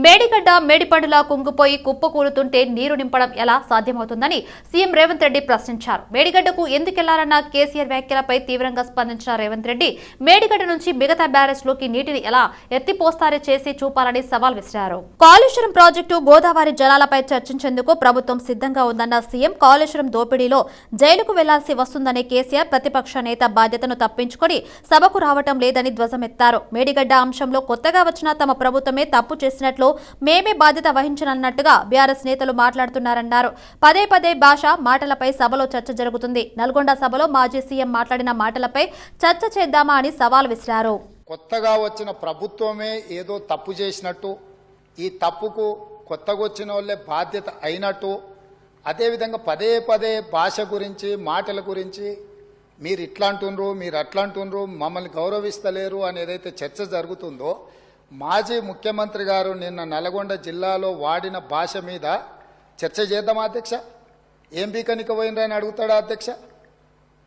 మేడిగడ్డ మేడిపండులా కుంగిపోయి కుప్పకూలుతుంటే నీరు నింపడం ఎలా సాధ్యమవుతుందని సీఎం రేవంత్ రెడ్డి ప్రశ్నించారు. మేడిగడ్డకు ఎందుకెళ్లారన్న కేసీఆర్ వ్యాఖ్యలపై తీవ్రంగా స్పందించిన రేవంత్ రెడ్డి మేడిగడ్డ నుంచి మిగతా బ్యారేజ్లోకి నీటిని ఎలా ఎత్తిపోస్తారో చేసి చూపాలని సవాల్ విసిరారు. కాళేశ్వరం ప్రాజెక్టు గోదావరి జలాలపై చర్చించేందుకు ప్రభుత్వం సిద్ధంగా ఉందన్న సీఎం కాళేశ్వరం దోపిడీలో జైలుకు వెళ్లాల్సి వస్తుందనే కేసీఆర్ ప్రతిపక్ష నేత బాధ్యతను తప్పించుకొని సభకు రావటం లేదని ధ్వజమెత్తారు. మేడిగడ్డ అంశంలో కొత్తగా వచ్చిన తమ ప్రభుత్వమే తప్పు చేసినట్లు మేమే బాధ్యత వహించనన్నట్టుగా బీఆర్ఎస్ నేతలు మాట్లాడుతున్నారన్నారు. పదే పదే భాష మాటలపై సభలో చర్చ జరుగుతుంది. నల్గొండ సభలో మాజీ సీఎం మాట్లాడిన మాటలపై చర్చ చేద్దామా అని సవాల్ విసిరారు. కొత్తగా వచ్చిన ప్రభుత్వమే ఏదో తప్పు చేసినట్టు, ఈ తప్పుకు కొత్తగా వచ్చిన వాళ్ళే బాధ్యత అయినట్టు, అదేవిధంగా పదే పదే భాష గురించి మాటల గురించి మీరు ఇట్లా అంటుండ్రు, మీరు అట్లా అంటుండ్రు, మమ్మల్ని గౌరవిస్తలేరు అని ఏదైతే చర్చ జరుగుతుందో, మాజీ ముఖ్యమంత్రి గారు నిన్న నల్గొండ జిల్లాలో వాడిన భాష మీద చర్చ చేద్దామా అధ్యక్ష? ఏం బీకనిక పోయినరని అడుగుతాడా అధ్యక్ష?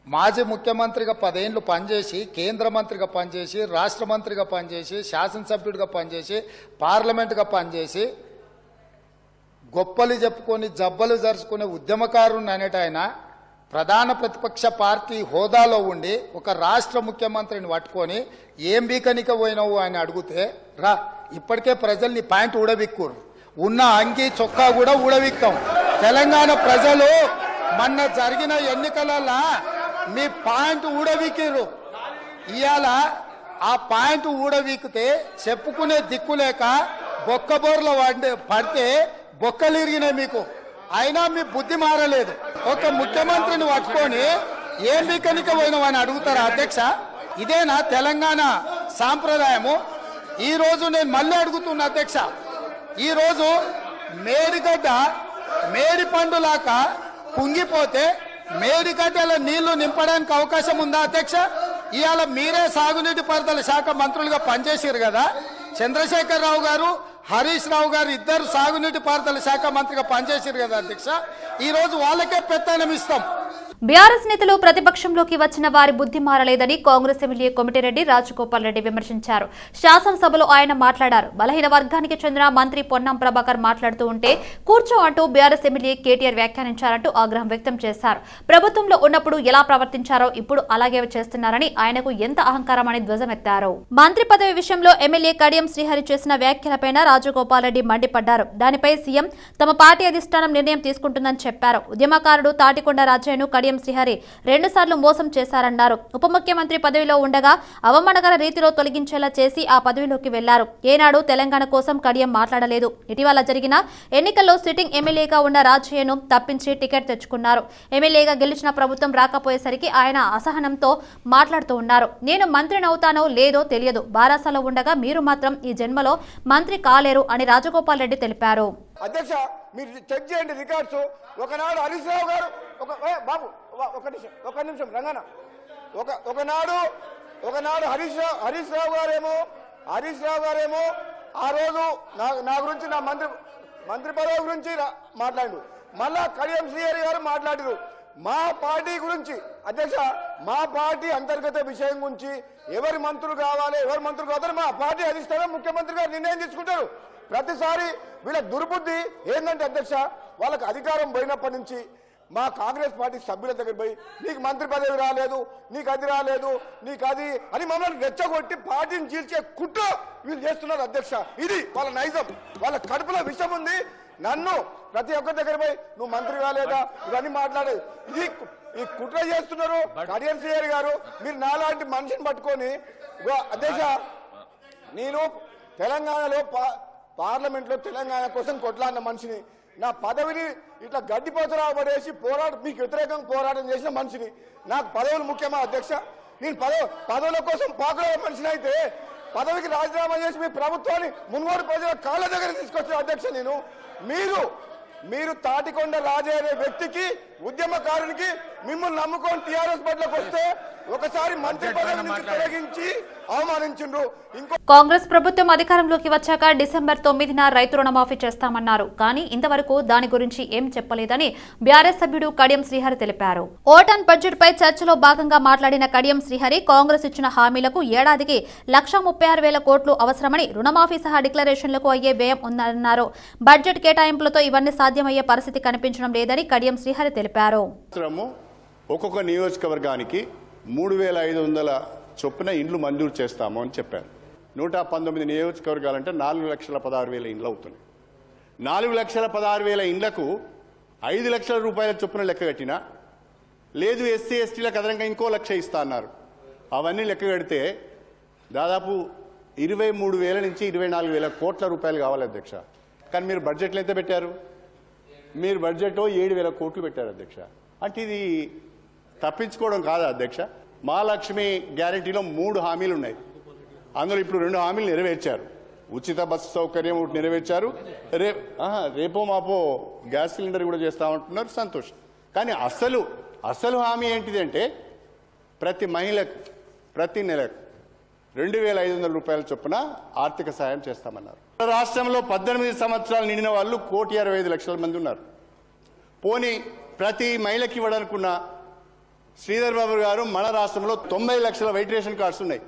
మాజీ ముఖ్యమంత్రిగా 10 ఏళ్ళు పనిచేసి, కేంద్ర మంత్రిగా పనిచేసి, రాష్ట్ర మంత్రిగా పనిచేసి, శాసనసభ్యుడిగా పనిచేసి, పార్లమెంటుగా పనిచేసి, గొప్పలు చెప్పుకొని జబ్బలు జరుచుకునే ఉద్యమకారుని అనేట ఆయన ప్రధాన ప్రతిపక్ష పార్టీ హోదాలో ఉండి ఒక రాష్ట్ర ముఖ్యమంత్రిని పట్టుకొని ఏం బీకనిక పోయినావు అని అడిగితే, రా ఇప్పటికే ప్రజల్ని పాయింట్ ఊడబిక్కురు, ఉన్న అంగి చొక్కా కూడా ఊడబిక్తాం. తెలంగాణ ప్రజలు మొన్న జరిగిన ఎన్నికలలో మీ పాయింట్ ఊడబిక్కిరు. ఇవాళ ఆ పాయింట్ ఊడబిక్కితే చెప్పుకునే దిక్కులేక బొక్కబోర్లో పడితే బొక్కలు ఇరిగినాయి మీకు. అయినా మీ బుద్ధి మారలేదు. ఒక ముఖ్యమంత్రిని పట్టుకొని ఏం బీకనిక పోయినావు అని అడుగుతారా అధ్యక్ష? ఇదేనా తెలంగాణ సాంప్రదాయము? ఈరోజు నేను మళ్ళీ అడుగుతున్నా అధ్యక్ష, ఈరోజు మేడిగడ్డ మేడి పండులాక కుంగిపోతే మేడిగడ్డల నీళ్లు నింపడానికి అవకాశం ఉందా అధ్యక్ష? ఇవాళ మీరే సాగునీటి పారుదల శాఖ మంత్రులుగా పనిచేసారు కదా. చంద్రశేఖరరావు గారు, హరీష్ రావు గారు ఇద్దరు సాగునీటి పారుదల శాఖ మంత్రిగా పనిచేసారు కదా అధ్యక్ష. ఈరోజు వాళ్ళకే పెత్తనం ఇస్తాం. బీఆర్ఎస్ నేతలు ప్రతిపక్షంలోకి వచ్చిన వారి బుద్ధి మారలేదని కాంగ్రెస్ ఎమ్మెల్యే కోమటిరెడ్డి రాజగోపాల్ రెడ్డి విమర్శించారు. శాసనసభలో ఆయన మాట్లాడారు. బలహీన వర్గానికి చెందిన మంత్రి పొన్నం ప్రభాకర్ మాట్లాడుతూ ఉంటే కూర్చో అంటూ బీఆర్ఎస్ ఎమ్మెల్యే కేటీఆర్ వ్యాఖ్యానించారంటూ ఆగ్రహం వ్యక్తం చేశారు. ప్రభుత్వంలో ఉన్నప్పుడు ఎలా ప్రవర్తించారో ఇప్పుడు అలాగే చేస్తున్నారని, ఆయనకు ఎంత అహంకారం అని ధ్వజమెత్తారు. మంత్రి పదవి విషయంలో ఎమ్మెల్యే కడియం శ్రీహరి చేసిన వ్యాఖ్యలపై రాజగోపాల్ రెడ్డి మండిపడ్డారు. దానిపై సీఎం తమ పార్టీ అధిష్టానం నిర్ణయం తీసుకుంటుందని చెప్పారు. ఉద్యమకారుడు తాటికొండ రాజయ్యను కడియం శ్రీహరి 2 సార్లు మోసం చేశారన్నారు. ఉప ముఖ్యమంత్రి పదవిలో ఉండగా అవమానకర రీతిలో తొలగించేలా చేసి ఆ పదవిలోకి వెళ్లారు. ఏనాడు తెలంగాణ కోసం కడియం మాట్లాడలేదు. ఇటీవల జరిగిన ఎన్నికల్లో సిట్టింగ్ ఎమ్మెల్యేగా ఉన్న రాజయ్యను తప్పించి టికెట్ తెచ్చుకున్నారు. ఎమ్మెల్యేగా గెలిచిన ప్రభుత్వం రాకపోయేసరికి ఆయన అసహనంతో మాట్లాడుతూ ఉన్నారు. నేను మంత్రినవుతానో లేదో తెలియదు, బారాసాలో ఉండగా మీరు మాత్రం ఈ జన్మలో మంత్రి కాలేరు అని రాజగోపాల్ రెడ్డి తెలిపారు. అధ్యక్ష, మీరు చెక్ చేయండి రికార్డ్స్. ఒకనాడు హరీష్ రావు గారు బాబు ఒక నిమిషం రంగన ఒకనాడు హరీష్ రావు గారేమో ఆ రోజు నా గురించి, నా మంత్రి పదవి గురించి మాట్లాడు. మళ్ళా కడియం శ్రీహరి గారు మాట్లాడారు మా పార్టీ గురించి. అధ్యక్ష, మా పార్టీ అంతర్గత విషయం గురించి ఎవరి మంత్రులు కావాలి, ఎవరి మంత్రులు కావాలి మా పార్టీ అధిష్టానం ముఖ్యమంత్రి గారు నిర్ణయం తీసుకుంటారు. ప్రతిసారి వీళ్ళ దుర్బుద్ధి ఏంటంటే అధ్యక్ష, వాళ్ళకి అధికారం పోయినప్పటి నుంచి మా కాంగ్రెస్ పార్టీ సభ్యుల దగ్గర పోయి నీకు మంత్రి పదవి రాలేదు, నీకు అది రాలేదు, నీకు అది అని మమ్మల్ని రెచ్చగొట్టి పార్టీని చీల్చే కుట్ర వీళ్ళు చేస్తున్నారు అధ్యక్ష. ఇది వాళ్ళ నైజం, వాళ్ళ కడుపులో విషం ఉంది. నన్ను ప్రతి ఒక్కరి దగ్గర పోయి నువ్వు మంత్రి కాలేదా ఇవన్నీ మాట్లాడేది, ఇది ఈ కుట్ర చేస్తున్నారు. కడియం శ్రీహరి గారు, మీరు నాలాంటి మనిషిని పట్టుకొని అధ్యక్ష, నేను తెలంగాణలో పార్లమెంట్లో తెలంగాణ కోసం కొట్లాడిన మనిషిని, నా పదవిని ఇట్లా గడ్డిపోతరా పడేసి మీకు వ్యతిరేకంగా పోరాటం చేసిన మనిషిని. నాకు పదవులు ముఖ్యమా అధ్యక్ష? నేను పదవుల కోసం పాకులే మనిషిని అయితే పదవికి రాజీనామా చేసి మీ ప్రభుత్వాన్ని మున్గోడు ప్రజల కాళ్ళ దగ్గర తీసుకొచ్చిన అధ్యక్ష నేను. మీరు తాటికొండ రాజయ్య అనే వ్యక్తికి, ఉద్యమకారునికి మిమ్మల్ని నమ్ముకొని టీఆర్ఎస్ బట్లకు వస్తే ఒకసారి మంత్రి పదవి నుంచి తొలగించి అవమానించిండ్రు. కాంగ్రెస్ ప్రభుత్వం అధికారంలోకి వచ్చాక డిసెంబర్ 9న రైతు రుణమాఫీ చేస్తామన్నారు. కానీ ఇంతవరకు దాని గురించి ఏం చెప్పలేదని బీఆర్ఎస్ సభ్యుడు కడియం శ్రీహరి తెలిపారు. ఓటాన్ బడ్జెట్ పై చర్చలో భాగంగా మాట్లాడిన కడియం శ్రీహరి కాంగ్రెస్ ఇచ్చిన హామీలకు ఏడాదికి 1,36,000 కోట్లు అవసరమని, రుణమాఫీ సహా డిక్లరేషన్లకు అయ్యే వ్యయం ఉందన్నారు. బడ్జెట్ కేటాయింపులతో ఇవన్నీ సాధ్యమయ్యే పరిస్థితి కనిపించడం లేదని కడియం శ్రీహరి తెలిపారు. ఒక్కొక్క నియోజకవర్గానికి 3,500 చొప్పున ఇండ్లు మంజూరు చేస్తాము అని చెప్పారు. 119 నియోజకవర్గాలంటే 4,16,000 ఇండ్లు అవుతున్నాయి. 4,16,000 ఇండ్లకు 5 లక్షల రూపాయల చొప్పున లెక్క కట్టినా, లేదు ఎస్సీ ఎస్టీలకు అదనంగా ఇంకో 1,00,000 ఇస్తా అన్నారు. అవన్నీ లెక్క కడితే దాదాపు 23,000 నుంచి 24,000 కోట్ల రూపాయలు కావాలి అధ్యక్ష. కానీ మీరు బడ్జెట్లో ఎంత పెట్టారు? మీరు బడ్జెట్లో 7,000 కోట్లు పెట్టారు అధ్యక్ష. అంటే ఇది తప్పించుకోవడం కాదా అధ్యక్ష? మహాలక్ష్మి గ్యారెంటీలో 3 హామీలు ఉన్నాయి. అందులో ఇప్పుడు 2 హామీలు నెరవేర్చారు. ఉచిత బస్సు సౌకర్యం ఒకటి నెరవేర్చారు. రేపో మాపో గ్యాస్ సిలిండర్ కూడా చేస్తామంటున్నారు, సంతోషం. కానీ అసలు హామీ ఏంటిది అంటే ప్రతి మహిళకు ప్రతి నెలకు 2,500 రూపాయల చొప్పున ఆర్థిక సాయం చేస్తామన్నారు. రాష్ట్రంలో 18 సంవత్సరాలు నిండిన వాళ్ళు 1,65,00,000 మంది ఉన్నారు. పోనీ ప్రతి మహిళకి ఇవ్వడానుకున్న శ్రీధర్ బాబు గారు మన రాష్ట్రంలో 90 లక్షల వైట్ రేషన్ కార్డ్స్ ఉన్నాయి.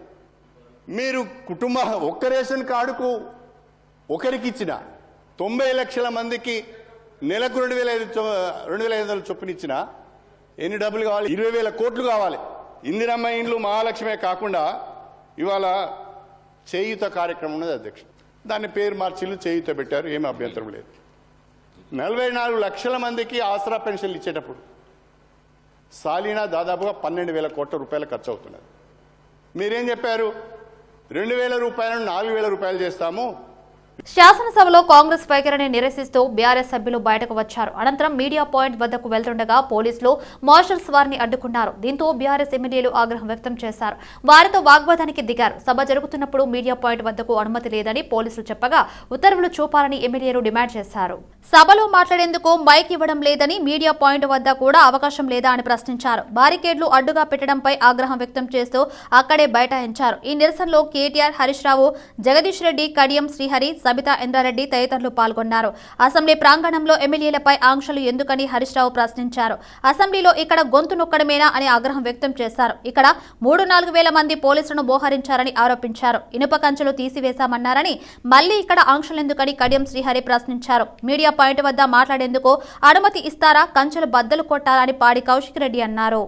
మీరు ఒక్క రేషన్ కార్డుకు ఒకరికి ఇచ్చిన 90 లక్షల మందికి నెలకు 2,500 చొప్పున ఇచ్చిన ఎన్ని డబ్బులు కావాలి? 20,000 కోట్లు కావాలి. ఇందిరమ్మ ఇండ్లు మహాలక్ష్మే కాకుండా ఇవాళ చేయూత కార్యక్రమం ఉన్నది అధ్యక్ష. దాని పేరు మార్చిలు చేయూత పెట్టారు, ఏమీ అభ్యంతరం లేదు. 44 లక్షల మందికి ఆసరా పెన్షన్లు ఇచ్చేటప్పుడు సాలీనా దాదాపుగా 12,000 కోట్ల రూపాయలు ఖర్చు అవుతున్నది. మీరేం చెప్పారు? 2,000 రూపాయలను 4,000 రూపాయలు చేస్తాము. శాసనసభలో కాంగ్రెస్ వైఖరిని నిరసిస్తూ బీఆర్ఎస్ సభ్యులు బయటకు వచ్చారు. అనంతరం మీడియా పాయింట్ వద్దకు వెళ్తుండగా పోలీసులు మార్షల్స్ వారిని అడ్డుకున్నారు. దీంతో బీఆర్ఎస్ ఎమ్మెల్యేలు ఆగ్రహం వ్యక్తం చేశారు. వారితో వాగ్వాదానికి దిగారు. సభ జరుగుతున్నప్పుడు మీడియా పాయింట్ వద్దకు అనుమతి లేదని పోలీసులు చెప్పగా ఉత్తర్వులు చూపాలని ఎమ్మెల్యేలు డిమాండ్ చేశారు. సభలో మాట్లాడేందుకు మైక్ ఇవ్వడం లేదని, మీడియా పాయింట్ వద్ద కూడా అవకాశం లేదా అని ప్రశ్నించారు. బారికేడ్లు అడ్డుగా పెట్టడంపై ఆగ్రహం వ్యక్తం చేస్తూ అక్కడే బైఠాయించారు. ఈ నిరసనలో కేటీఆర్, హరీష్ రావు, జగదీష్ రెడ్డి, కడియం శ్రీహరి, సబితా ఇంద్రారెడ్డి తదితరులు పాల్గొన్నారు. అసెంబ్లీ ప్రాంగణంలో ఎమ్మెల్యేలపై ఆంక్షలు ఎందుకని హరీష్ రావు ప్రశ్నించారు. అసెంబ్లీలో ఇక్కడ గొంతు నొక్కడమేనా అని ఆగ్రహం వ్యక్తం చేశారు. ఇక్కడ 3-4 వేల మంది పోలీసులను మోహరించారని ఆరోపించారు. ఇనుప కంచెలు తీసివేశామన్నారని, మళ్లీ ఇక్కడ ఆంక్షలెందుకని కడియం శ్రీహరి ప్రశ్నించారు. మీడియా పాయింట్ వద్ద మాట్లాడేందుకు అనుమతి ఇస్తారా, కంచెలు బద్దలు కొట్టాలని పాడి కౌశిక్ రెడ్డి అన్నారు.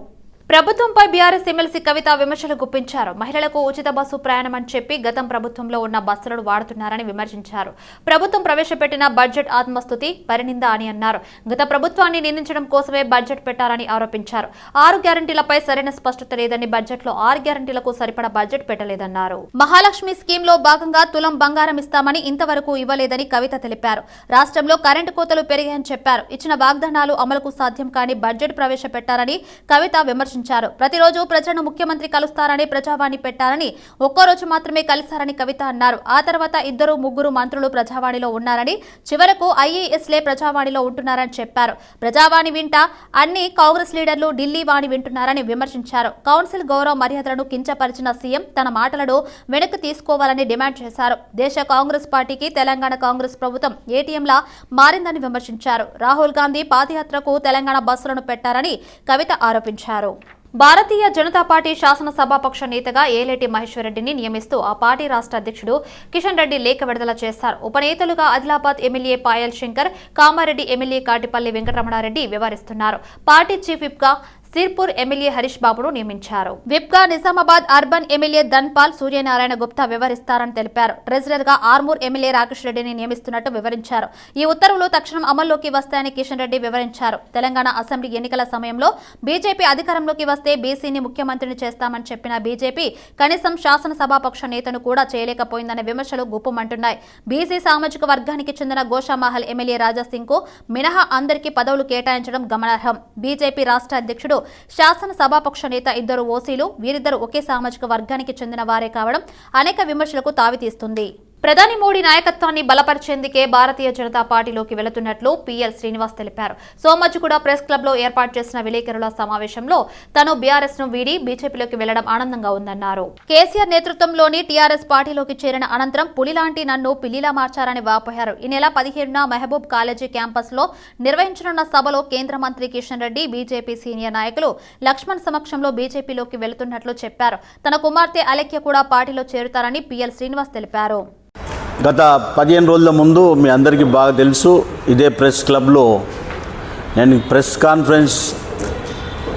ప్రభుత్వంపై బీఆర్ఎస్ ఎమ్మెల్సీ కవిత విమర్శలు గుప్పించారు. మహిళలకు ఉచిత బస్సు ప్రయాణం అని చెప్పి గతం ప్రభుత్వంలో ఉన్న బస్సులను వాడుతున్నారని విమర్శించారు. ప్రభుత్వం ప్రవేశపెట్టిన బడ్జెట్ ఆత్మస్తుతి, పరినింద అని అన్నారు. గత ప్రభుత్వాన్ని నిందించడం కోసమే బడ్జెట్ పెట్టారని ఆరోపించారు. 6 గ్యారంటీలపై సరైన స్పష్టత లేదని, బడ్జెట్లో 6 గ్యారంటీలకు సరిపడా బడ్జెట్ పెట్టలేదన్నారు. మహాలక్ష్మి స్కీమ్ లో భాగంగా తులం బంగారం ఇస్తామని ఇంతవరకు ఇవ్వలేదని కవిత తెలిపారు. రాష్ట్రంలో కరెంటు కోతలు పెరిగాయని చెప్పారు. ఇచ్చిన వాగ్దానాలు అమలుకు సాధ్యం కాని బడ్జెట్ ప్రవేశపెట్టారని కవిత విమర్శించారు. ప్రతిరోజు ప్రజలను ముఖ్యమంత్రి కలుస్తారని ప్రజావాణి పెట్టారని, ఒక్కరోజు మాత్రమే కలిశారని కవిత అన్నారు. ఆ తర్వాత 2-3 మంత్రులు ప్రజావాణిలో ఉన్నారని, చివరకు ఐఏఎస్లే ప్రజావాణిలో ఉంటున్నారని చెప్పారు. ప్రజావాణి వింటా అన్ని కాంగ్రెస్ లీడర్లు ఢిల్లీ వాణి వింటున్నారని విమర్శించారు. కౌన్సిల్ గౌరవ మర్యాదలను కించపరిచిన సీఎం తన మాటలను వెనక్కి తీసుకోవాలని డిమాండ్ చేశారు. దేశ కాంగ్రెస్ పార్టీకి తెలంగాణ కాంగ్రెస్ ప్రభుత్వం ఏటీఎంలా మారిందని విమర్శించారు. రాహుల్ గాంధీ పాదయాత్రకు తెలంగాణ బస్సులను పెట్టారని కవిత ఆరోపించారు. భారతీయ జనతా పార్టీ శాసనసభాపక్ష నేతగా ఏలేటి మహేశ్వర్ రెడ్డిని నియమిస్తూ ఆ పార్టీ రాష్ట్ర అధ్యక్షుడు కిషన్ రెడ్డి లేఖ విడుదల చేశారు. ఉపనేతలుగా ఆదిలాబాద్ ఎమ్మెల్యే పాయల్ శంకర్, కామారెడ్డి ఎమ్మెల్యే కాటిపల్లి వెంకటరమణారెడ్డి వ్యవహరిస్తున్నారు. పార్టీ చీఫ్ విప్ గా సిర్పూర్ ఎమ్మెల్యే హరీష్ బాబును నియమించారు. విప్ గా నిజామాబాద్ అర్బన్ ఎమ్మెల్యే ధన్పాల్ సూర్యనారాయణ గుప్తా వ్యవహరిస్తారని తెలిపారు. ట్రెజరర్ గా ఆర్మూర్ ఎమ్మెల్యే రాకేష్ రెడ్డిని నియమిస్తున్నట్టు వివరించారు. ఈ ఉత్తర్వులు తక్షణం అమల్లోకి వస్తాయని కిషన్ రెడ్డి వివరించారు. తెలంగాణ అసెంబ్లీ ఎన్నికల సమయంలో బీజేపీ అధికారంలోకి వస్తే బీసీని ముఖ్యమంత్రిని చేస్తామని చెప్పిన బీజేపీ కనీసం శాసనసభాపక్ష నేతను కూడా చేయలేకపోయిందనే విమర్శలు గుప్పమంటున్నాయి. బీసీ సామాజిక వర్గానికి చెందిన గోషామహల్ ఎమ్మెల్యే రాజాసింగ్ కు మినహా అందరికీ పదవులు కేటాయించడం గమనార్హం. బీజేపీ రాష్ట్ర అధ్యక్షుడు, శాసనసభాపక్ష నేత 2 ఓసీలు, వీరిద్దరూ ఒకే సామాజిక వర్గానికి చెందిన వారే కావడం అనేక విమర్శలకు తావితీస్తుంది. ప్రధాని మోడీ నాయకత్వాన్ని బలపరిచేందుకే భారతీయ జనతా పార్టీలోకి వెళుతున్నట్లు పీఎల్ శ్రీనివాస్ తెలిపారు. సోమజ్జిగూడ ప్రెస్ క్లబ్ లో ఏర్పాటు చేసిన విలేకరుల సమావేశంలో తాను బీఆర్ఎస్ ను వీడి బీజేపీలోకి వెళ్లడం ఆనందంగా ఉందన్నారు. కేసీఆర్ నేతృత్వంలోని టీఆర్ఎస్ పార్టీలోకి చేరిన అనంతరం పులిలాంటి నన్ను పిల్లిలా మార్చారని వాపోయారు. ఈ నెల 17న మహబూబ్ కాలేజీ క్యాంపస్ లో నిర్వహించనున్న సభలో కేంద్ర మంత్రి కిషన్ రెడ్డి, బీజేపీ సీనియర్ నాయకులు లక్ష్మణ్ సమక్షంలో బీజేపీలోకి వెళుతున్నట్లు చెప్పారు. తన కుమార్తె అలెక్య కూడా పార్టీలో చేరుతారని పీఎల్ శ్రీనివాస్ తెలిపారు. గత 15 రోజుల ముందు మీ అందరికీ బాగా తెలుసు, ఇదే ప్రెస్ క్లబ్లో నేను ప్రెస్ కాన్ఫరెన్స్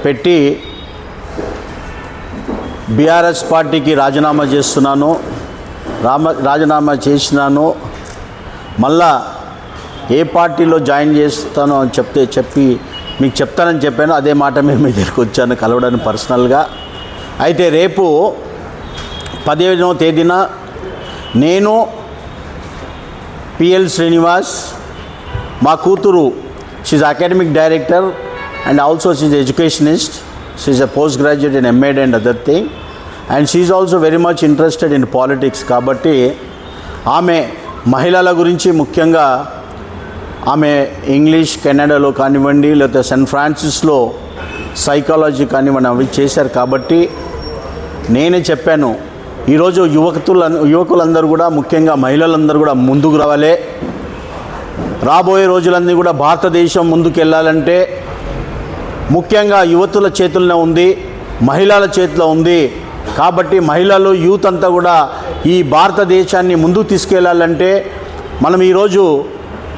పెట్టి బీఆర్ఎస్ పార్టీకి రాజీనామా చేస్తున్నాను, రాజీనామా చేసినాను, మళ్ళా ఏ పార్టీలో జాయిన్ చేస్తానో అని చెప్పి మీకు చెప్తానని చెప్పాను. అదే మాట మేము మీ దగ్గరికి వచ్చాను కలవడానికి పర్సనల్గా. అయితే రేపు 15వ తేదీన నేను పిఎల్ శ్రీనివాస్, మా కూతురు, she's academic director and also she's educationist, she's a post graduate in MEd and other thing, and she's also very much interested in politics. కాబట్టి ఆమె మహిళల గురించి ముఖ్యంగా ఆమె ఇంగ్లీష్ కెనడాలో కానివ్వండి, లేకపోతే సెయింట్ ఫ్రాన్సిస్లో సైకాలజీ కానివ్వండి అవి చేశారు. కాబట్టి నేనే చెప్పాను, ఈరోజు యువకులందరూ కూడా ముఖ్యంగా మహిళలందరూ కూడా ముందుకు రావాలి. రాబోయే రోజులన్నీ కూడా భారతదేశం ముందుకు వెళ్ళాలంటే ముఖ్యంగా యువతుల చేతుల్లో ఉంది, మహిళల చేతిలో ఉంది. కాబట్టి మహిళలు, యూత్ అంతా కూడా ఈ భారతదేశాన్ని ముందుకు తీసుకెళ్లాలంటే మనం ఈరోజు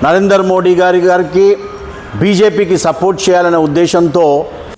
నరేంద్ర మోడీ గారికి బీజేపీకి సపోర్ట్ చేయాలనే ఉద్దేశంతో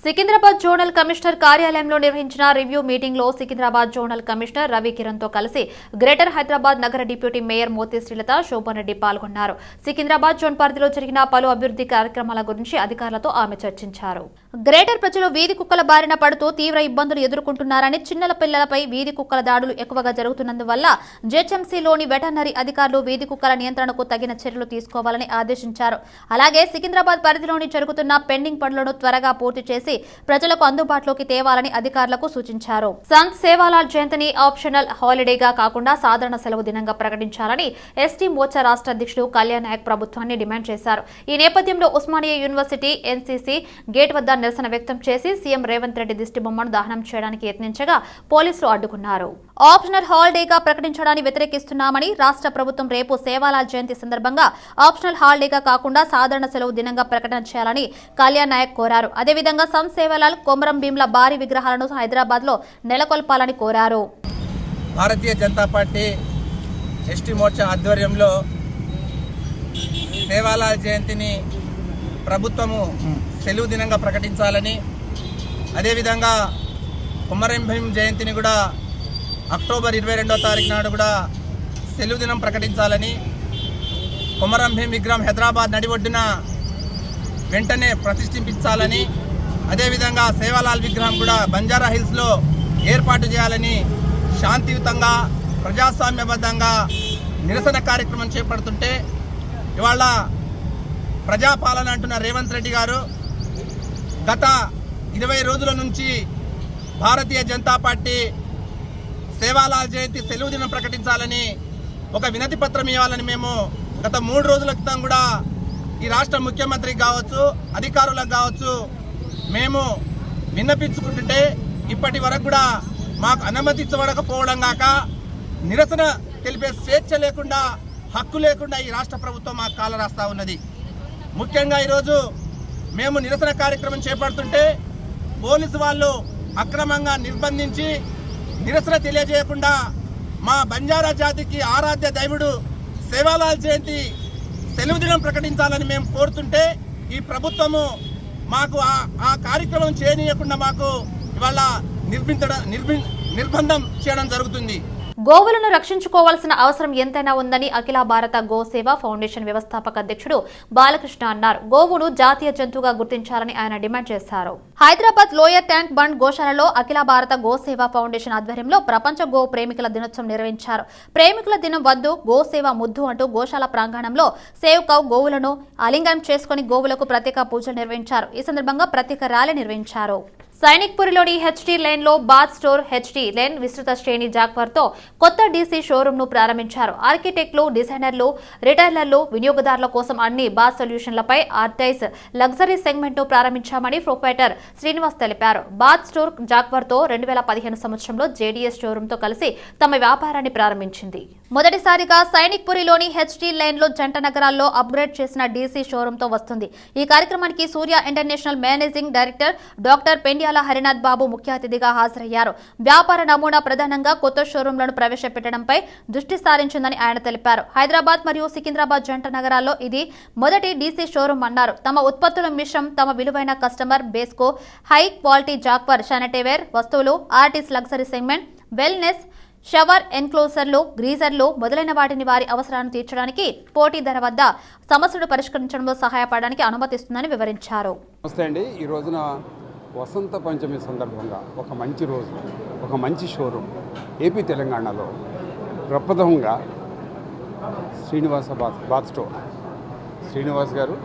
సికింద్రాబాద్ జోనల్ కమిషనర్ కార్యాలయంలో నిర్వహించిన రివ్యూ మీటింగ్ లో సికింద్రాబాద్ జోనల్ కమిషనర్ రవి కిరణ్ తో కలిసి గ్రేటర్ హైదరాబాద్ నగర డిప్యూటీ మేయర్ మోతి శ్రీలత, శోభన్ రెడ్డి పాల్గొన్నారు. సికింద్రాబాద్ జోన్ పరిధిలో జరిగిన పలు అభివృద్ధి కార్యక్రమాల గురించి అధికారులతో ఆమె చర్చించారు. గ్రేటర్ ప్రజలు వీధి కుక్కల బారిన పడుతూ తీవ్ర ఇబ్బందులు ఎదుర్కొంటున్నారని, చిన్నల పిల్లలపై వీధి కుక్కల దాడులు ఎక్కువగా జరుగుతున్నందువల్ల జెహెచ్ఎంసీలోని వెటర్నరీ అధికారులు వీధి కుక్కల నియంత్రణకు తగిన చర్యలు తీసుకోవాలని ఆదేశించారు. అలాగే సికింద్రాబాద్ పరిధిలోని జరుగుతున్న పెండింగ్ పనులను త్వరగా పూర్తి చేసి ప్రజలకు అందుబాటులోకి తేవాలని అధికారులకు సూచించారు. సంత్ సేవాలాల్ జయంతిని ఆప్షనల్ హాలిడేగా కాకుండా సాధారణ సెలవు దినంగా ప్రకటించాలని ఎస్టీ మోర్చా రాష్ట్ర అధ్యక్షుడు కళ్యాణ్ నాయక్ ప్రభుత్వాన్ని డిమాండ్ చేశారు. ఈ నేపథ్యంలో ఉస్మానియా యూనివర్సిటీ ఎన్సీసీ గేట్ వద్ద నిరసన వ్యక్తం చేసి సీఎం రేవంత్ రెడ్డి దిష్టి బొమ్మను దహనం చేయడానికి యత్నించగా పోలీసులు అడ్డుకున్నారు. ఆప్షనల్ హాలిడేగా ప్రకటించడాన్ని వ్యతిరేకిస్తున్నామని, రాష్ట్ర ప్రభుత్వం రేపు సేవాలాల్ జయంతి సందర్భంగా ఆప్షనల్ హాలిడేగా కాకుండా సాధారణ సెలవు దినంగా ప్రకటన చేయాలని కళ్యాణ్ నాయక్ కోరారు. అదేవిధంగా సంత్ సేవాలాల్, కొమరం భీమ్ల భారీ విగ్రహాలను హైదరాబాద్ లో నెలకొల్పాలని కోరారు. భారతీయ జనతా పార్టీ ఎస్టీ మోర్చా ఆధ్వర్యంలో సేవాలాల్ జయంతిని ప్రభుత్వము సెలవు దినంగా ప్రకటించాలని, అదేవిధంగా కొమరం భీం జయంతిని కూడా అక్టోబర్ 22వ తారీఖు నాడు కూడా సెలవు దినం ప్రకటించాలని, కొమరం భీం విగ్రహం హైదరాబాద్ నడిబొడ్డున వెంటనే ప్రతిష్ఠించాలని, అదేవిధంగా సేవాలాల్ విగ్రహం కూడా బంజారా హిల్స్లో ఏర్పాటు చేయాలని శాంతియుతంగా ప్రజాస్వామ్యబద్ధంగా నిరసన కార్యక్రమం చేపడుతుంటే ఇవాళ ప్రజాపాలన అంటున్న రేవంత్ రెడ్డి గారు గత 20 రోజుల నుంచి భారతీయ జనతా పార్టీ సేవాలాల్ జయంతి సెలవు దినం ప్రకటించాలని ఒక వినతి పత్రం ఇవ్వాలని మేము గత 3 రోజుల క్రితం కూడా ఈ రాష్ట్ర ముఖ్యమంత్రికి కావచ్చు, అధికారులకు కావచ్చు మేము విన్నపించుకుంటుంటే ఇప్పటి వరకు కూడా మాకు అనుమతించబడకపోవడం కాక నిరసన తెలిపే స్వేచ్ఛ లేకుండా, హక్కు లేకుండా ఈ రాష్ట్ర ప్రభుత్వం మాకు కాల రాస్తా ఉన్నది. ముఖ్యంగా ఈరోజు మేము నిరసన కార్యక్రమం చేపడుతుంటే పోలీసు వాళ్ళు అక్రమంగా నిర్బంధించి నిరసన తెలియజేయకుండా మా బంజారా జాతికి ఆరాధ్య దైవుడు సేవాలాల్ జయంతి సెలవు దినం ప్రకటించాలని మేము కోరుతుంటే ఈ ప్రభుత్వము మాకు ఆ కార్యక్రమం చేయనీయకుండా మాకు ఇవాళ నిర్బంధం చేయడం జరుగుతుంది. గోవులను రక్షించుకోవాల్సిన అవసరం ఎంతైనా ఉందని అఖిల భారత గోసేవ ఫౌండేషన్ వ్యవస్థాపక అధ్యక్షుడు బాలకృష్ణ అన్నారు. గోవును జాతీయ జంతువుగా గుర్తించాలని ఆయన డిమాండ్ చేశారు. హైదరాబాద్ లోయర్ ట్యాంక్ బండ్ గోశాలలో అఖిల భారత గోసేవ ఫౌండేషన్ ఆధ్వర్యంలో ప్రపంచ గో ప్రేమికుల దినోత్సవం నిర్వహించారు. ప్రేమికుల దినం వద్దు గోసేవ ముద్దు అంటూ గోశాల ప్రాంగణంలో సేవ్ కౌ గోవులను ఆలింగనం చేసుకుని గోవులకు ప్రత్యేక పూజలు నిర్వహించారు. ఈ సందర్భంగా ప్రత్యేక ర్యాలీ నిర్వహించారు. సైనిక్పురిలోని హెచ్టీ లేన్లో బాత్ స్టోర్ హెచ్టీ లేన్ విస్తృత శ్రేణి జాక్వర్తో కొత్త డీసీ షోరూంను ప్రారంభించారు. ఆర్కిటెక్టులు, డిజైనర్లు, రిటైలర్లు, వినియోగదారుల కోసం అన్ని బాత్ సొల్యూషన్లపై ఆర్టైస్ లగ్జరీ సెగ్మెంట్ను ప్రారంభించామని ప్రొపైటర్ శ్రీనివాస్ తెలిపారు. బాత్ స్టోర్ జాక్వర్తో 2015 సంవత్సరంలో జేడీఎస్ షోరూంతో కలిసి తమ వ్యాపారాన్ని ప్రారంభించింది. మొదటిసారిగా సైనిక్పురిలోని హెచ్టీ లేన్లో జంట నగరాల్లో అప్గ్రేడ్ చేసిన డీసీ షోరూంతో వస్తుంది. ఈ కార్యక్రమానికి Surya international managing director doctor Pendyala Harinath Babu ముఖ్య అతిథిగా హాజరయ్యారు. వ్యాపార నమూనా ప్రధానంగా కొత్త షోరూంలను ప్రవేశపెట్టడంపై దృష్టి సారించిందని ఆయన తెలిపారు. హైదరాబాద్ మరియు సికింద్రాబాద్ జంట నగరాల్లో ఇది మొదటి డీసీ షోరూం అన్నారు. తమ ఉత్పత్తుల మిశ్రం తమ విలువైన కస్టమర్ బేస్కు హై క్వాలిటీ జాక్వర్, శానిటరీవేర్ వస్తువులు, artist luxury segment, wellness, shower ఎన్క్లోజర్లు, గ్రీజర్లు మొదలైన వాటిని వారి అవసరాలను తీర్చడానికి పోటీ ధర వద్ద సమస్యను పరిష్కరించడంలో సహాయపడడానికి అనుమతిస్తుందని వివరించారు. నమస్తే అండి. ఈ రోజున వసంత పంచమి సందర్భంగా ఒక మంచి రోజు, ఒక మంచి షోరూమ్ ఏపీ తెలంగాణలో ప్రప్రథమంగా శ్రీనివాస బాత్ స్టోర్, శ్రీనివాస్ గారు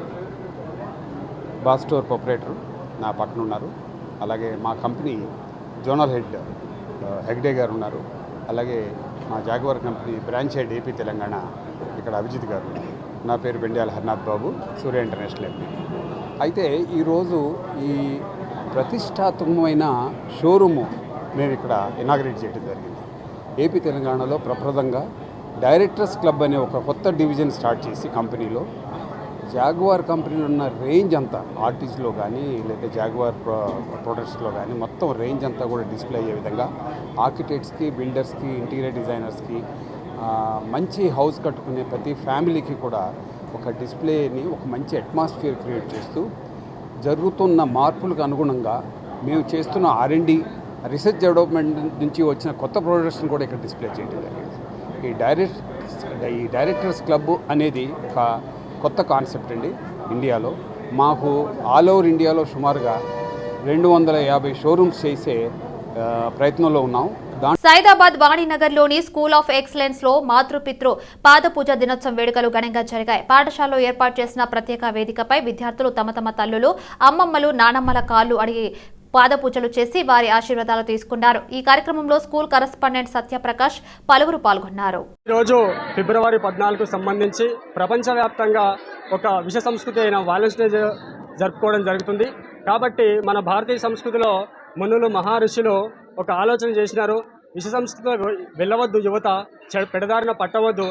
బాత్ స్టోర్ ప్రొపరేటర్ నా పక్కన ఉన్నారు. అలాగే మా కంపెనీ జోనల్ హెడ్ హెగ్డే గారు ఉన్నారు. అలాగే మా jaguar company branch head AP Telangana ఇక్కడ అభిజిత్ గారు. నా పేరు పెండ్యాల హరినాథ్ బాబు, సూర్య ఇంటర్నేషనల్ ఎంపీ. అయితే ఈరోజు ఈ ప్రతిష్టాత్మకమైన షోరూము మేము ఇక్కడ ఇనాగ్రేట్ చేయడం జరిగింది. ఏపీ తెలంగాణలో ప్రప్రదంగా డైరెక్టర్స్ క్లబ్ అనే ఒక కొత్త డివిజన్ స్టార్ట్ చేసి కంపెనీలో జాగ్వార్ కంపెనీలో ఉన్న రేంజ్ అంతా ఆర్టిస్ట్లో కానీ లేదా జాగ్వార్ ప్రొడక్ట్స్లో కానీ మొత్తం రేంజ్ అంతా కూడా డిస్ప్లే అయ్యే విధంగా ఆర్కిటెక్ట్స్కి, బిల్డర్స్కి, ఇంటీరియర్ డిజైనర్స్కి, మంచి హౌస్ కట్టుకునే ప్రతి ఫ్యామిలీకి కూడా ఒక డిస్ప్లేని, ఒక మంచి అట్మాస్ఫియర్ క్రియేట్ చేస్తూ జరుగుతున్న మార్పులకు అనుగుణంగా మేము చేస్తున్న R&D, రీసెర్చ్ డెవలప్మెంట్ నుంచి వచ్చిన కొత్త ప్రొడక్ట్స్ని కూడా ఇక్కడ డిస్ప్లే చేయడం జరిగింది. ఈ డైరెక్టర్స్ క్లబ్ అనేది ఒక కొత్త కాన్సెప్ట్ అండి ఇండియాలో. మాకు ఆల్ ఓవర్ ఇండియాలో సుమారుగా 250 షోరూమ్స్ చేసే ప్రయత్నంలో ఉన్నాం. సైదాబాద్ వాణినగర్లోని స్కూల్ ఆఫ్ ఎక్సలెన్స్ లో మాతృపితృ పాదపూజ దినోత్సవం వేడుకలు ఘనంగా జరిగాయి. పాఠశాలలో ఏర్పాటు చేసిన ప్రత్యేక వేదికపై విద్యార్థులు తమ తమ తల్లులు, అమ్మమ్మలు, నానమ్మల కాళ్లు అడిగి పాదపూజలు చేసి వారి ఆశీర్వాదాలు తీసుకున్నారు. ఈ కార్యక్రమంలో స్కూల్ కరెస్పాండెంట్ సత్యప్రకాష్ పలువురు పాల్గొన్నారు. ఈరోజు ఫిబ్రవరి 14కు సంబంధించి ప్రపంచవ్యాప్తంగా ఒక విశ్వ సంస్కృతి అయిన వాలెన్స్ డే జరుపుకోవడం జరుగుతుంది. కాబట్టి మన భారతీయ సంస్కృతిలో మునులు, మహర్షులు ఒక ఆలోచన చేసినారు. విశ్వ సంస్కృతిలో వెళ్ళవద్దు యువత, పెడదారిన పట్టవద్దు.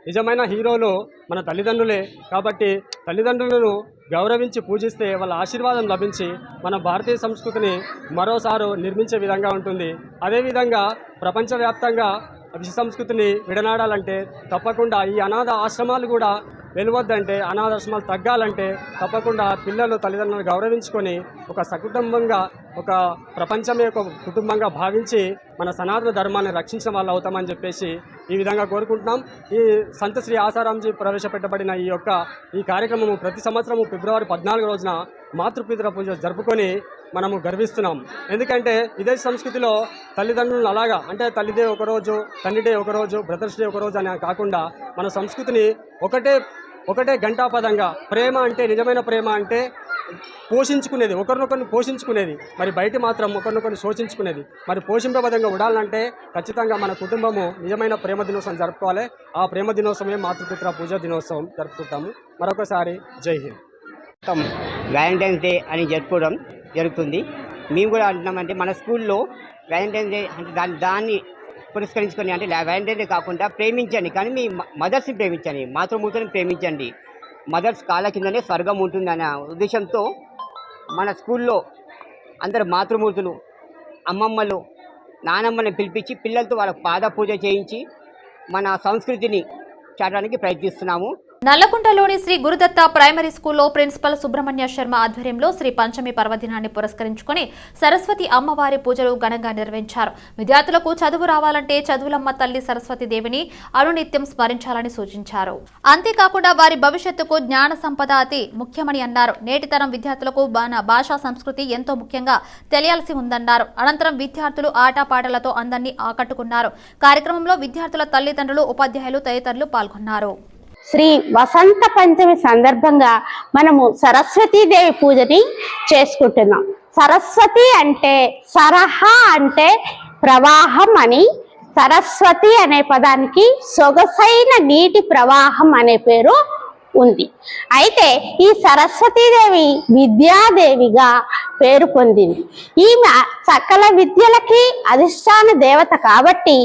నిజమైన హీరోలు మన తల్లిదండ్రులే. కాబట్టి తల్లిదండ్రులను గౌరవించి పూజిస్తే వాళ్ళ ఆశీర్వాదం లభించి మన భారతీయ సంస్కృతిని మరోసారి నిర్మించే విధంగా ఉంటుంది. అదేవిధంగా ప్రపంచవ్యాప్తంగా విశ్వ సంస్కృతిని విడనాడాలంటే తప్పకుండా ఈ అనాథ ఆశ్రమాలు కూడా వెలువద్దంటే, అనాథాశ్రమాలు తగ్గాలంటే తప్పకుండా పిల్లలు తల్లిదండ్రులను గౌరవించుకొని ఒక సకుటుంబంగా, ఒక ప్రపంచమే ఒక కుటుంబంగా భావించి మన సనాతన ధర్మాన్ని రక్షించిన వాళ్ళు అవుతామని చెప్పేసి ఈ విధంగా కోరుకుంటున్నాం. ఈ సంత శ్రీ ఆసారాంజీ ప్రవేశపెట్టబడిన ఈ కార్యక్రమము ప్రతి సంవత్సరము ఫిబ్రవరి 14 రోజున మాతృపితృ పూజ జరుపుకొని మనము గర్విస్తున్నాం. ఎందుకంటే ఇదే సంస్కృతిలో తల్లిదండ్రులను అలాగా అంటే తల్లిదే ఒకరోజు, తండ్రి డే ఒకరోజు, బ్రదర్స్ డే ఒకరోజు అని కాకుండా మన సంస్కృతిని ఒకటే గంటాపదంగా ప్రేమ అంటే, నిజమైన ప్రేమ అంటే పోషించుకునేది, ఒకరినొకరిని పోషించుకునేది. మరి బయట మాత్రం ఒకరినొకరిని శోషించుకునేది. మరి పోషింపబద్ధంగా ఉండాలంటే ఖచ్చితంగా మన కుటుంబము నిజమైన ప్రేమ దినోత్సవం జరుపుకోవాలి. ఆ ప్రేమ దినోత్సవమే మాతృపితృ పూజ దినోత్సవం జరుపుకుంటాము. మరొకసారి జై హింద్. వ్యాలంటైన్స్ డే అని జరుపుకోవడం జరుగుతుంది. మేము కూడా అంటున్నామంటే మన స్కూల్లో వ్యాలంటైన్స్ డే అంటే దాన్ని పురస్కరించుకొని అంటే వ్యాలంటైన్స్ డే కాకుండా ప్రేమించండి, కానీ మీ మదర్స్ని ప్రేమించండి, మాతృమూర్తులను ప్రేమించండి. మదర్స్ కాళ్ళ కిందనే స్వర్గం ఉంటుందనే ఉద్దేశంతో మన స్కూల్లో అందరు మాతృమూర్తులు, అమ్మమ్మలు, నానమ్మని పిలిపించి పిల్లలతో వాళ్ళ పాద పూజ చేయించి మన సంస్కృతిని చాటడానికి ప్రయత్నిస్తున్నాము. నల్లకుంటలోని శ్రీ గురుదత్త ప్రైమరీ స్కూల్లో ప్రిన్సిపల్ సుబ్రహ్మణ్య శర్మ ఆధ్వర్యంలో శ్రీ పంచమి పర్వదినాన్ని పురస్కరించుకుని సరస్వతి అమ్మవారి పూజలు ఘనంగా నిర్వహించారు. విద్యార్థులకు చదువు రావాలంటే చదువులమ్మ తల్లి సరస్వతి దేవిని అనునిత్యం స్మరించాలని సూచించారు. అంతేకాకుండా వారి భవిష్యత్తుకు జ్ఞాన సంపద అతి ముఖ్యమని అన్నారు. నేటి తరం విద్యార్థులకు భాషా సంస్కృతి ఎంతో ముఖ్యంగా తెలియాల్సి ఉందన్నారు. అనంతరం విద్యార్థులు ఆటపాటలతో అందరినీ ఆకట్టుకున్నారు. కార్యక్రమంలో విద్యార్థుల తల్లిదండ్రులు, ఉపాధ్యాయులు తదితరులు పాల్గొన్నారు. శ్రీ వసంత పంచమి సందర్భంగా మనము సరస్వతీదేవి పూజని చేసుకుంటున్నాం. సరస్వతి అంటే సరహా అంటే ప్రవాహం అని, సరస్వతి అనే పదానికి సొగసైన నీటి ప్రవాహం అనే పేరు ఉంది. అయితే ఈ సరస్వతీదేవి విద్యాదేవిగా పేరు పొందింది. ఈమె సకల విద్యలకి అధిష్టాన దేవత కాబట్టి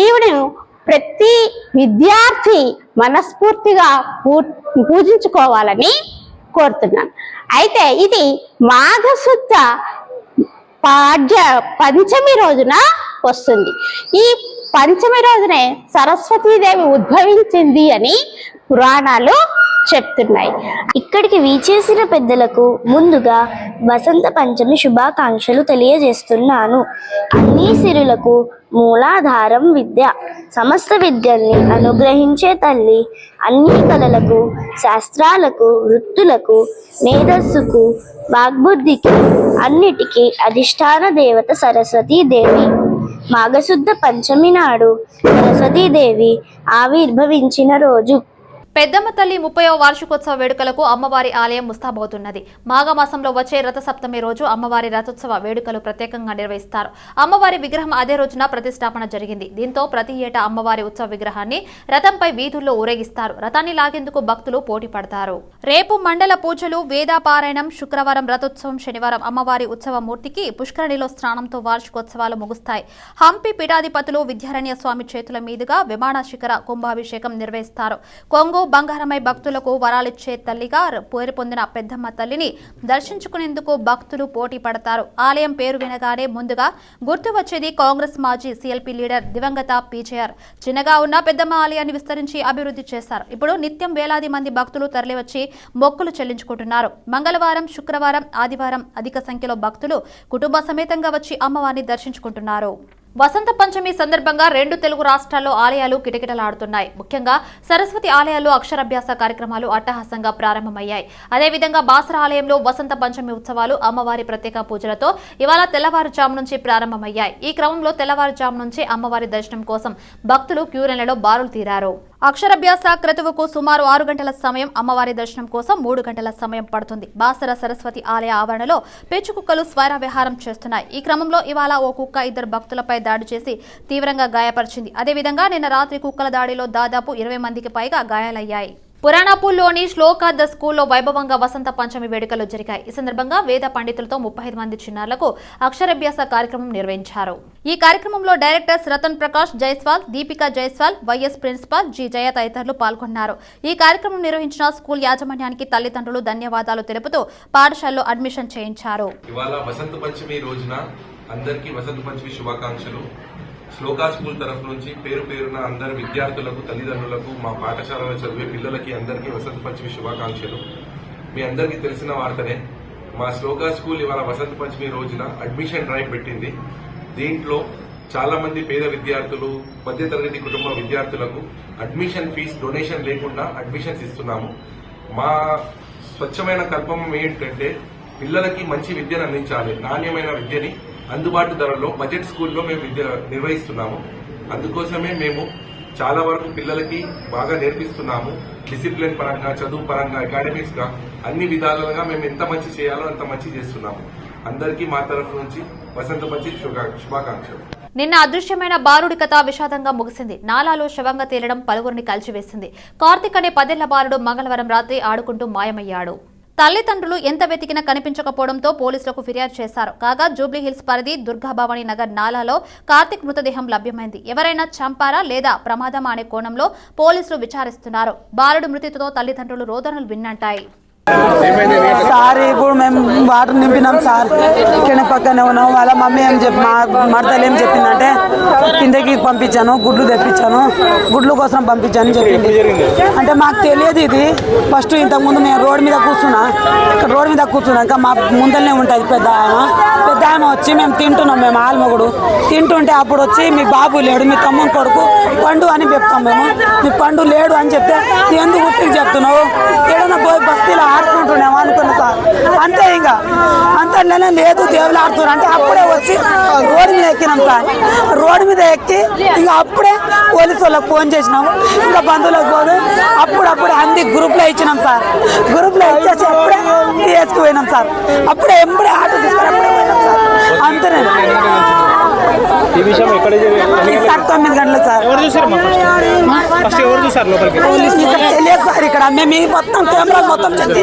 ఈవిడను ప్రతి విద్యార్థి మనస్ఫూర్తిగా పూజించుకోవాలని కోరుతున్నాను. అయితే ఇది మాఘశుద్ధ పంచమి రోజున వస్తుంది. ఈ పంచమి రోజునే సరస్వతీదేవి ఉద్భవించింది అని పురాణాలు చెప్తున్నాయి. ఇక్కడికి వీచేసిన పెద్దలకు ముందుగా వసంత పంచమి శుభాకాంక్షలు తెలియజేస్తున్నాను. అన్ని సిరులకు మూలాధారం విద్య. సమస్త విద్యల్ని అనుగ్రహించే తల్లి. అన్ని కళలకు, శాస్త్రాలకు, వృత్తులకు, మేధస్సుకు, వాగ్బుద్ధికి అన్నిటికీ అధిష్టాన దేవత సరస్వతీదేవి. మాఘశుద్ధ పంచమి నాడు సరస్వతీదేవి ఆవిర్భవించిన రోజు. పెద్దమ్మ తల్లి 30వ వార్షికోత్సవ వేడుకలకు అమ్మవారి ఆలయం ముస్తాబవుతున్నది. మాఘమాసంలో వచ్చే రథసప్తమి రోజు అమ్మవారి రథోత్సవ వేడుకలు ప్రత్యేకంగా నిర్వహిస్తారు. అమ్మవారి విగ్రహం అదే రోజున ప్రతిష్టాపన జరిగింది. దీంతో ప్రతి ఏటా అమ్మవారి ఉత్సవ విగ్రహాన్ని రథంపై వీధుల్లో ఊరేగిస్తారు. రథాన్ని లాగేందుకు భక్తులు పోటీ పడతారు. రేపు మండల పూజలు, వేదాపారాయణం, శుక్రవారం రథోత్సవం, శనివారం అమ్మవారి ఉత్సవ మూర్తికి పుష్కరిణిలో స్నానంతో వార్షికోత్సవాలు ముగుస్తాయి. హంపి పీఠాధిపతులు విద్యారణ్య స్వామి చేతుల మీదుగా విమాన శిఖర కుంభాభిషేకం నిర్వహిస్తారు. కొంగు బంగారమై భక్తులకు వరాలిచ్చే తల్లిగా పేరు పొందిన పెద్దమ్మ తల్లిని దర్శించుకునేందుకు భక్తులు పోటీ పడతారు. ఆలయం పేరు వినగానే ముందుగా గుర్తు వచ్చేది కాంగ్రెస్ మాజీ సిఎల్పి లీడర్ దివంగత పీజేఆర్. చిన్నగా ఉన్న పెద్దమ్మ ఆలయాన్ని విస్తరించి అభివృద్ధి చేశారు. ఇప్పుడు నిత్యం వేలాది మంది భక్తులు తరలివచ్చి మొక్కులు చెల్లించుకుంటున్నారు. మంగళవారం, శుక్రవారం, ఆదివారం అధిక సంఖ్యలో భక్తులు కుటుంబ సమేతంగా వచ్చి అమ్మవారిని దర్శించుకుంటున్నారు. వసంత పంచమి సందర్భంగా 2 తెలుగు రాష్ట్రాల్లో ఆలయాలు కిటకిటలాడుతున్నాయి. ముఖ్యంగా సరస్వతి ఆలయాల్లో అక్షరాభ్యాస కార్యక్రమాలు అట్టహాసంగా ప్రారంభమయ్యాయి. అదేవిధంగా బాసర ఆలయంలో వసంత పంచమి ఉత్సవాలు అమ్మవారి ప్రత్యేక పూజలతో ఇవాళ తెల్లవారుజాము నుంచి ప్రారంభమయ్యాయి. ఈ క్రమంలో తెల్లవారుజాము నుంచి అమ్మవారి దర్శనం కోసం భక్తులు క్యూలైన్లలో బారులు తీరారు. అక్షరాభ్యాస క్రతువుకు సుమారు 6 గంటల సమయం, అమ్మవారి దర్శనం కోసం 3 గంటల సమయం పడుతుంది. బాసర సరస్వతి ఆలయ ఆవరణలో పిచ్చుకుక్కలు స్వైర విహారం చేస్తున్నాయి. ఈ క్రమంలో ఇవాళ ఓ కుక్క 2 భక్తులపై దాడి చేసి తీవ్రంగా గాయపరిచింది. అదేవిధంగా నిన్న రాత్రి కుక్కల దాడిలో దాదాపు 20 మందికి పైగా గాయాలయ్యాయి. పురాణాపూర్లోని శ్లోకార్థ స్కూల్లో వైభవంగా వసంత పంచమి వేడుకలు జరిగాయి. ఈ సందర్భంగా వేద పండితులతో 35 మంది చిన్నారులకు అక్షరాభ్యాస కార్యక్రమం నిర్వహించారు. ఈ కార్యక్రమంలో directors Ratan Prakash Jaiswal, Deepika Jaiswal, vice principal G Jaya తదితరులు పాల్గొన్నారు. ఈ కార్యక్రమం నిర్వహించిన స్కూల్ యాజమాన్యానికి తల్లిదండ్రులు ధన్యవాదాలు తెలుపుతూ పాఠశాలలో అడ్మిషన్ చేయించారు. ఇవాళ వసంత పంచమి రోజున అందరికీ వసంత పంచమి శుభాకాంక్షలు. శ్లోకా స్కూల్ తరఫు నుంచి పేరు పేరున అందరి విద్యార్థులకు, తల్లిదండ్రులకు, మా పాఠశాలలో చదివే పిల్లలకి అందరికీ వసంత పంచమి శుభాకాంక్షలు. మీ అందరికీ తెలిసిన వార్తనే, మా శ్లోకా స్కూల్ ఇవాళ వసంత పంచమి రోజున అడ్మిషన్ డ్రైవ్ పెట్టింది. దీంట్లో చాలా మంది పేద విద్యార్థులు, మధ్యతరగతి కుటుంబ విద్యార్థులకు అడ్మిషన్ ఫీజు డొనేషన్ లేకుండా అడ్మిషన్స్ ఇస్తున్నాము. మా స్వచ్ఛమైన కల్పం ఏంటంటే పిల్లలకి మంచి విద్యను అందించాలి. నాణ్యమైన విద్యని అందుబాటు ధరలో బడ్జెట్ స్కూల్లో మేము విద్య నిర్వహిస్తున్నాము. అందుకోసమే మేము చాలా వరకు పిల్లలకి బాగా నేర్పిస్తున్నాము. డిసిప్లిన్ పరంగా, చదువు పరంగా, అకాడమిక్స్ గా అన్ని విధాలుగా మేము ఎంత మంచి చేయాలో అంత మంచి చేస్తున్నాము. అందరికీ మా తరఫు నుంచి వసంత పంచమి శుభాకాంక్షలు. నిన్న అదృశ్యమైన బాలుడి కథ విషాదంగా ముగిసింది. నాలాలో శవంగా తేలడం పలువురిని కలిచివేసింది. కార్తిక్ అనే 10 ఏళ్ల బాలుడు మంగళవారం రాత్రి ఆడుకుంటూ మాయమయ్యాడు. తల్లిదండ్రులు ఎంత వెతికినా కనిపించకపోవడంతో పోలీసులకు ఫిర్యాదు చేశారు. కాగా జూబ్లీహిల్స్ పరిధి దుర్గాభవాని నగర్ నాలాలో కార్తిక్ మృతదేహం లభ్యమైంది. ఎవరైనా చంపారా లేదా ప్రమాదమా అనే కోణంలో పోలీసులు విచారిస్తున్నారు. బాలుడు మృతితో తల్లిదండ్రులు రోదనలు విన్నంటాయి. సార్ ఇప్పుడు మేము వాటర్ నింపినాం సార్, ఇక్కడనే పక్కనే ఉన్నాం. వాళ్ళ మమ్మీ ఏం చెప్పి మా మరదలు ఏం చెప్పిందంటే కిందకి పంపించాను, గుడ్లు తెప్పించాను, గుడ్లు కోసం పంపించాను చెప్పింది. అంటే మాకు తెలియదు ఇది. ఫస్ట్ ఇంతకుముందు మేము రోడ్డు మీద కూర్చున్నాక మా ముందరనే ఉంటుంది పెద్ద ఆమె వచ్చి మేము తింటున్నాం, మేము ఆల్మగుడు తింటుంటే అప్పుడు వచ్చి మీ బాబు లేడు, మీ తమ్ముని కొడుకు పండు అని చెప్తాం. మేము మీ పండు లేడు అని చెప్తే ఎందుకు ఉత్తికి చెప్తున్నావు, ఏదైనా పోయి బస్తీలో ఆడుకుంటున్నాము అనుకున్నా సార్. అంతే ఇంకా అంతలోనే లేదు దేవులు ఆడుతున్నారు అంటే అప్పుడే వచ్చి రోడ్డు మీద ఎక్కినాం సార్. రోడ్డు మీద ఎక్కి ఇంకా అప్పుడే పోలీసు వాళ్ళకి ఫోన్ చేసినాము. ఇంకా బంధువులకు పోదు అప్పుడప్పుడే అన్ని గ్రూప్లో ఇచ్చినాం సార్. గ్రూప్లో ఇచ్చేసి అప్పుడే తీసుకుపోయినాం సార్. అప్పుడే ఎంబడే ఆటో తీసుకుని అంతేనే ఈ విషయం ఎక్కడ సార్ 9 గంటలకు సార్. ఎవరు చూసారు ఫస్ట్ ఎవరు చూసారు లోపలికి ఇక్కడ తెలియదు సార్. ఇక్కడ మేము మొత్తం కెమెరా మొత్తం చెక్